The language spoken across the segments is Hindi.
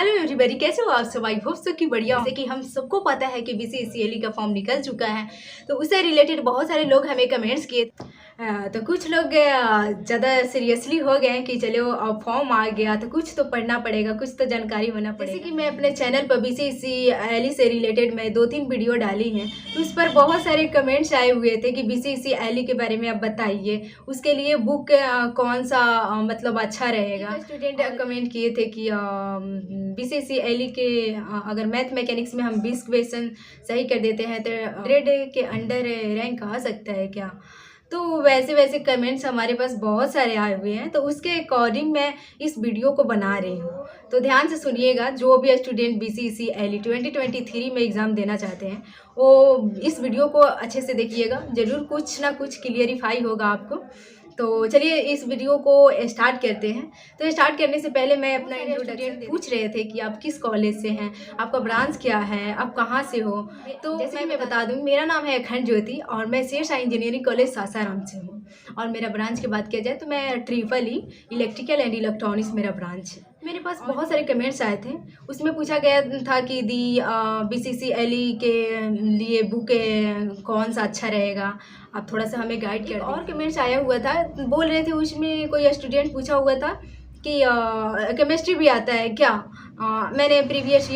हेलो एवरीबॉडी, कैसे हो आप सब? आई होप सो कि बढ़िया। जैसे कि हम सबको पता है कि बीसीसीएल का फॉर्म निकल चुका है, तो उससे रिलेटेड बहुत सारे लोग हमें कमेंट्स किए। तो कुछ लोग ज़्यादा सीरियसली हो गए हैं कि चलो अब फॉर्म आ गया तो कुछ तो पढ़ना पड़ेगा, कुछ तो जानकारी होना पड़ेगा। जैसे कि मैं अपने चैनल पर बीसीसीएल से रिलेटेड मैं 2-3 वीडियो डाली हैं, तो उस पर बहुत सारे कमेंट्स आए हुए थे कि बीसीसीएल के बारे में आप बताइए, उसके लिए बुक कौन सा मतलब अच्छा रहेगा। स्टूडेंट कमेंट किए थे कि बीसीसीएल के अगर मैथ मैकेनिक्स में हम 20 क्वेश्चन सही कर देते हैं तो 100 के अंडर रैंक आ सकता है क्या। तो वैसे कमेंट्स हमारे पास बहुत सारे आए हुए हैं, तो उसके अकॉर्डिंग मैं इस वीडियो को बना रही हूँ। तो ध्यान से सुनिएगा, जो भी स्टूडेंट बीसीसीएल 2023 में एग्ज़ाम देना चाहते हैं वो इस वीडियो को अच्छे से देखिएगा, ज़रूर कुछ ना कुछ क्लियरिफाई होगा आपको। तो चलिए इस वीडियो को स्टार्ट करते हैं। तो स्टार्ट करने से पहले मैं अपना इंट्रोडक्शन पूछ रहे थे कि आप किस कॉलेज से हैं, आपका ब्रांच क्या है, आप कहाँ से हो। तो जैसे मैं बता दूं, मेरा नाम है अखंड ज्योति और मैं शेरशाह इंजीनियरिंग कॉलेज सासाराम से हूँ। और मेरा ब्रांच की बात किया जाए तो मैं ट्रिपल इलेक्ट्रिकल एंड इलेक्ट्रॉनिक्स मेरा ब्रांच है। मेरे पास बहुत सारे कमेंट्स आए थे, उसमें पूछा गया था कि दी बीसीसीएल के लिए बुक कौन सा अच्छा रहेगा, आप थोड़ा सा हमें गाइड कर। और कमेंट्स आया हुआ था, बोल रहे थे उसमें कोई स्टूडेंट पूछा हुआ था कि केमिस्ट्री भी आता है क्या। मैंने प्रीवियस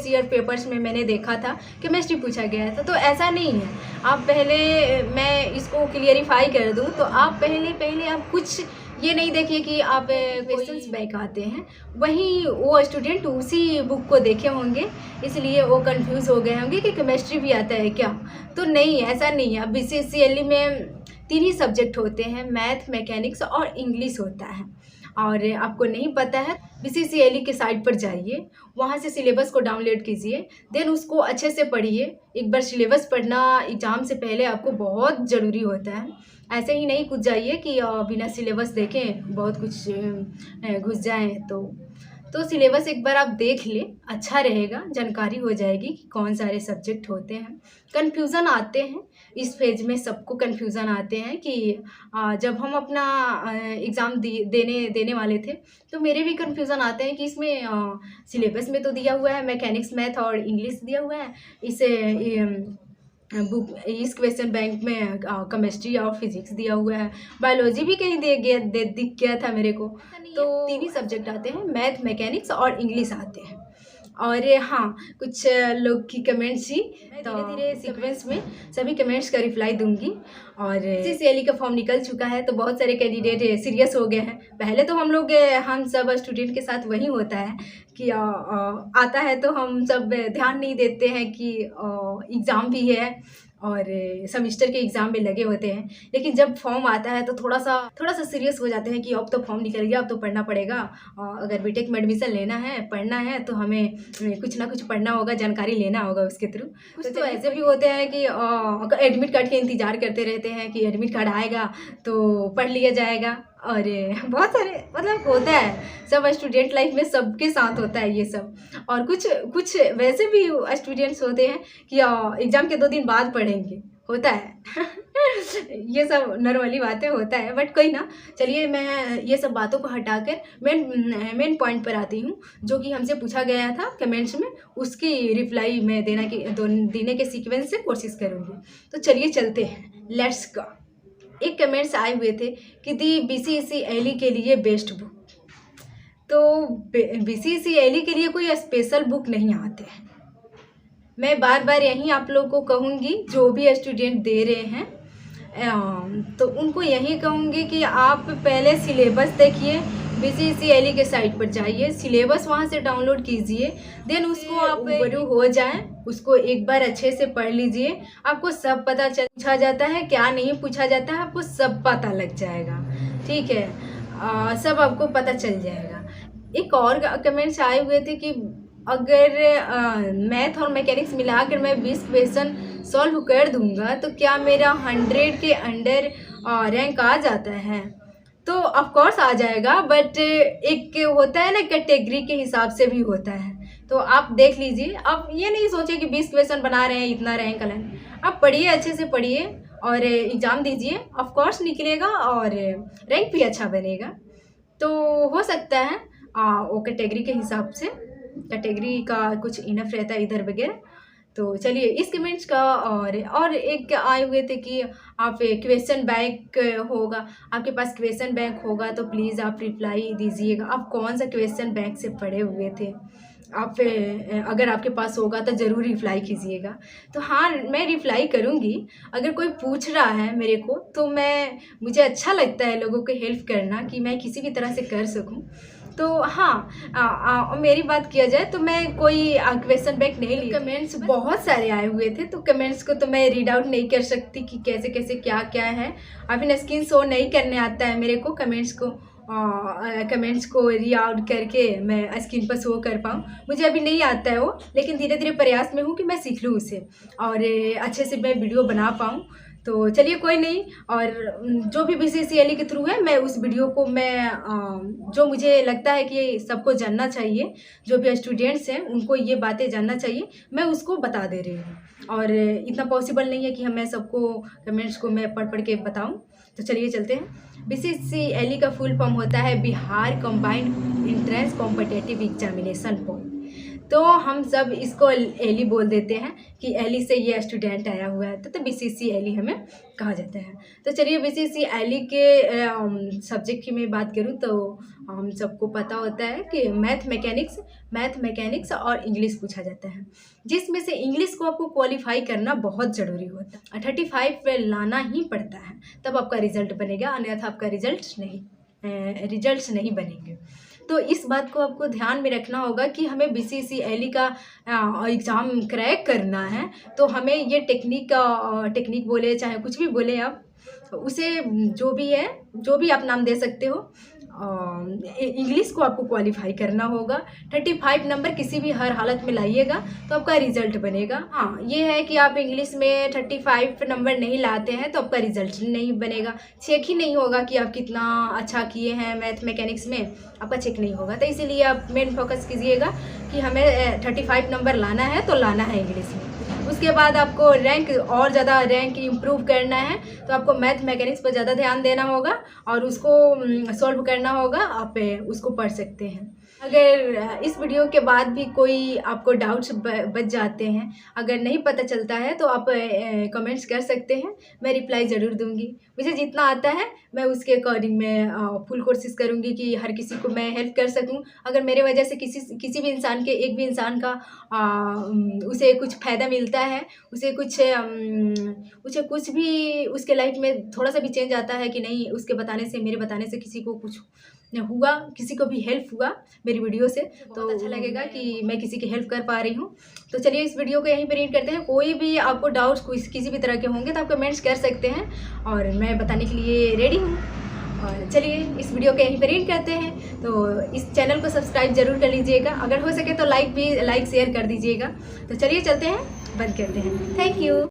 ईयर पेपर्स में मैंने देखा था केमिस्ट्री पूछा गया था, तो ऐसा नहीं है। आप पहले मैं इसको क्लियरिफाई कर दूं तो आप पहले आप कुछ ये नहीं देखिए कि आप क्वेश्चंस बैक आते हैं, वहीं वो स्टूडेंट उसी बुक को देखे होंगे, इसलिए वो कंफ्यूज हो गए होंगे कि केमिस्ट्री भी आता है क्या। तो नहीं, ऐसा नहीं है। बीसीसीएल में 3 ही सब्जेक्ट होते हैं, मैथ, मैकेनिक्स और इंग्लिश होता है। और आपको नहीं पता है, बीसीसीएल के साइट पर जाइए, वहाँ से सिलेबस को डाउनलोड कीजिए, देन उसको अच्छे से पढ़िए। एक बार सिलेबस पढ़ना एग्ज़ाम से पहले आपको बहुत ज़रूरी होता है। ऐसे ही नहीं कूद जाइए कि बिना सिलेबस देखें बहुत कुछ घुस जाएं। तो सिलेबस एक बार आप देख लें, अच्छा रहेगा, जानकारी हो जाएगी कि कौन सारे सब्जेक्ट होते हैं। कन्फ्यूज़न आते हैं इस फेज में, सबको कन्फ्यूज़न आते हैं कि जब हम अपना एग्ज़ाम देने वाले थे तो मेरे भी कन्फ्यूज़न आते हैं कि इसमें सिलेबस में तो दिया हुआ है मैकेनिक्स, मैथ और इंग्लिश दिया हुआ है, इसे बुक इस क्वेश्चन बैंक में केमिस्ट्री और फिजिक्स दिया हुआ है, बायोलॉजी भी कहीं दिख गया था मेरे को। तो 3 ही सब्जेक्ट आते हैं, मैथ, मैकेनिक्स और इंग्लिश आते हैं। और हाँ, कुछ लोग की कमेंट्स ही तो धीरे सीक्वेंस में सभी कमेंट्स का रिप्लाई दूंगी। और बीसीसीएल का फॉर्म निकल चुका है तो बहुत सारे कैंडिडेट सीरियस हो गए हैं। पहले तो हम सब स्टूडेंट के साथ वही होता है कि आता है तो हम सब ध्यान नहीं देते हैं कि एग्ज़ाम भी है और सेमेस्टर के एग्ज़ाम में लगे होते हैं, लेकिन जब फॉर्म आता है तो थोड़ा सा सीरियस हो जाते हैं कि अब तो फॉर्म निकल गया, अब तो पढ़ना पड़ेगा। अगर बीटेक में एडमिशन लेना है, पढ़ना है तो हमें कुछ ना कुछ पढ़ना होगा, जानकारी लेना होगा उसके थ्रू। कुछ तो ऐसे भी होते हैं कि एडमिट कार्ड के इंतज़ार करते रहते हैं कि एडमिट कार्ड आएगा तो पढ़ लिया जाएगा। और बहुत सारे मतलब होता है, सब स्टूडेंट लाइफ में सबके साथ होता है ये सब। और कुछ वैसे भी स्टूडेंट्स होते हैं कि एग्ज़ाम के 2 दिन बाद पढ़ेंगे, होता है ये सब नॉर्मली बातें होता है, बट कोई ना। चलिए मैं ये सब बातों को हटाकर मेन पॉइंट पर आती हूँ, जो कि हमसे पूछा गया था कमेंट्स में, उसकी रिप्लाई मैं देने के सीक्वेंस से कोशिश करूँगी। तो चलिए चलते हैं, लेट्स गो। एक कमेंट्स आए हुए थे कि दी बीसीसीएल के लिए बेस्ट बुक। तो बीसीसीएल के लिए कोई स्पेशल बुक नहीं आते हैं। मैं बार यही आप लोगों को कहूँगी, जो भी स्टूडेंट दे रहे हैं तो उनको यही कहूँगी कि आप पहले सिलेबस देखिए, बीसीसीएल के साइट पर जाइए, सिलेबस वहाँ से डाउनलोड कीजिए, देन उसको आप रूबरू हो जाएं, उसको एक बार अच्छे से पढ़ लीजिए। आपको सब पता पूछा जाता है क्या नहीं पूछा जाता है, आपको सब पता लग जाएगा, ठीक है। सब आपको पता चल जाएगा। एक और कमेंट्स आए हुए थे कि अगर मैथ और मैकेनिक्स मिलाकर मैं 20 क्वेश्चन सॉल्व कर दूंगा तो क्या मेरा 100 के अंडर रैंक आ जाता है। तो ऑफ कोर्स आ जाएगा, बट एक होता है ना, कैटेगरी के हिसाब से भी होता है। तो आप देख लीजिए, आप ये नहीं सोचिए कि 20 क्वेश्चन बना रहे हैं इतना रैंक लें। आप पढ़िए, अच्छे से पढ़िए और एग्ज़ाम दीजिए, ऑफ कोर्स निकलेगा और रैंक भी अच्छा बनेगा। तो हो सकता है वो कैटेगरी के हिसाब से, कैटेगरी का कुछ इनफ रहता है इधर वगैरह। तो चलिए इस कमेंट्स का और एक आए हुए थे कि आप क्वेश्चन बैंक होगा, आपके पास क्वेश्चन बैंक होगा तो प्लीज़ आप रिप्लाई दीजिएगा। आप कौन सा क्वेश्चन बैंक से पढ़े हुए थे, आप अगर आपके पास होगा तो ज़रूर रिप्लाई कीजिएगा। तो हाँ, मैं रिप्लाई करूँगी। अगर कोई पूछ रहा है मेरे को तो मुझे अच्छा लगता है लोगों को हेल्प करना, कि मैं किसी भी तरह से कर सकूँ। तो हाँ, मेरी बात किया जाए तो मैं कोई क्वेश्चन बैंक नहीं ली। कमेंट्स बहुत सारे आए हुए थे तो कमेंट्स को तो मैं रीड आउट नहीं कर सकती कि कैसे कैसे क्या क्या है। अभी स्क्रीन शो नहीं करने आता है मेरे को कमेंट्स को री आउट करके मैं स्क्रीन पर शो कर पाऊँ, मुझे अभी नहीं आता है वो। लेकिन धीरे धीरे प्रयास में हूँ कि मैं सीख लूँ उसे और अच्छे से मैं वीडियो बना पाऊँ। तो चलिए कोई नहीं, और जो भी BCCLE के थ्रू है मैं उस वीडियो को जो मुझे लगता है कि सबको जानना चाहिए, जो भी स्टूडेंट्स हैं उनको ये बातें जानना चाहिए, मैं उसको बता दे रही हूँ। और इतना पॉसिबल नहीं है कि मैं सबको कमेंट्स को मैं पढ़ के बताऊँ। तो चलिए चलते हैं। BCCLE का फुल फॉर्म होता है Bihar combined entrance competitive examination board. तो हम सब इसको एली बोल देते हैं कि एली से ये स्टूडेंट आया हुआ है, तो BCCLE हमें कहा जाता है। तो चलिए BCCLE के सब्जेक्ट की मैं बात करूँ तो हम सबको पता होता है कि मैथ मैकेनिक्स और इंग्लिश पूछा जाता है, जिसमें से इंग्लिश को आपको क्वालिफाई करना बहुत ज़रूरी होता है। 35 पे लाना ही पड़ता है, तब आपका रिजल्ट बनेगा, अन्यथा आपका रिजल्ट्स नहीं बनेंगे। तो इस बात को आपको ध्यान में रखना होगा कि हमें BCCLE का एग्ज़ाम क्रैक करना है तो हमें ये टेक्निक बोले चाहे कुछ भी बोले आप, उसे जो भी आप नाम दे सकते हो, इंग्लिश को आपको क्वालिफाई करना होगा। 35 नंबर किसी भी हर हालत में लाइएगा तो आपका रिजल्ट बनेगा। हाँ, ये है कि आप इंग्लिश में 35 नंबर नहीं लाते हैं तो आपका रिजल्ट नहीं बनेगा, चेक ही नहीं होगा कि आप कितना अच्छा किए हैं मैथ मैकेनिक्स में, आपका चेक नहीं होगा। तो इसीलिए आप मेन फोकस कीजिएगा कि हमें 35 नंबर लाना है तो लाना है इंग्लिश में। उसके बाद आपको रैंक इम्प्रूव करना है तो आपको मैथ मैकेनिक्स पर ज़्यादा ध्यान देना होगा और उसको सॉल्व करना होगा। आप उसको पढ़ सकते हैं। अगर इस वीडियो के बाद भी कोई आपको डाउट्स बच जाते हैं, अगर नहीं पता चलता है तो आप कमेंट्स कर सकते हैं, मैं रिप्लाई ज़रूर दूंगी। मुझे जितना आता है मैं उसके अकॉर्डिंग मैं फुल कोशिश करूंगी कि हर किसी को मैं हेल्प कर सकूं। अगर मेरे वजह से किसी भी इंसान के, एक भी इंसान का उसे कुछ फ़ायदा मिलता है, उसे कुछ भी उसके लाइफ में थोड़ा सा भी चेंज आता है कि नहीं, उसके बताने से, मेरे बताने से किसी को कुछ हुआ, किसी को भी हेल्प हुआ मेरी वीडियो से, तो अच्छा लगेगा कि मैं किसी की हेल्प कर पा रही हूँ। तो चलिए इस वीडियो को यहीं पर एंड करते हैं। कोई भी आपको डाउट्स किसी भी तरह के होंगे तो आप कमेंट्स कर सकते हैं और मैं बताने के लिए रेडी हूँ। और चलिए इस वीडियो को यहीं पर एंड करते हैं। तो इस चैनल को सब्सक्राइब जरूर कर लीजिएगा, अगर हो सके तो लाइक शेयर कर दीजिएगा। तो चलिए चलते हैं, बंद करते हैं। Thank you.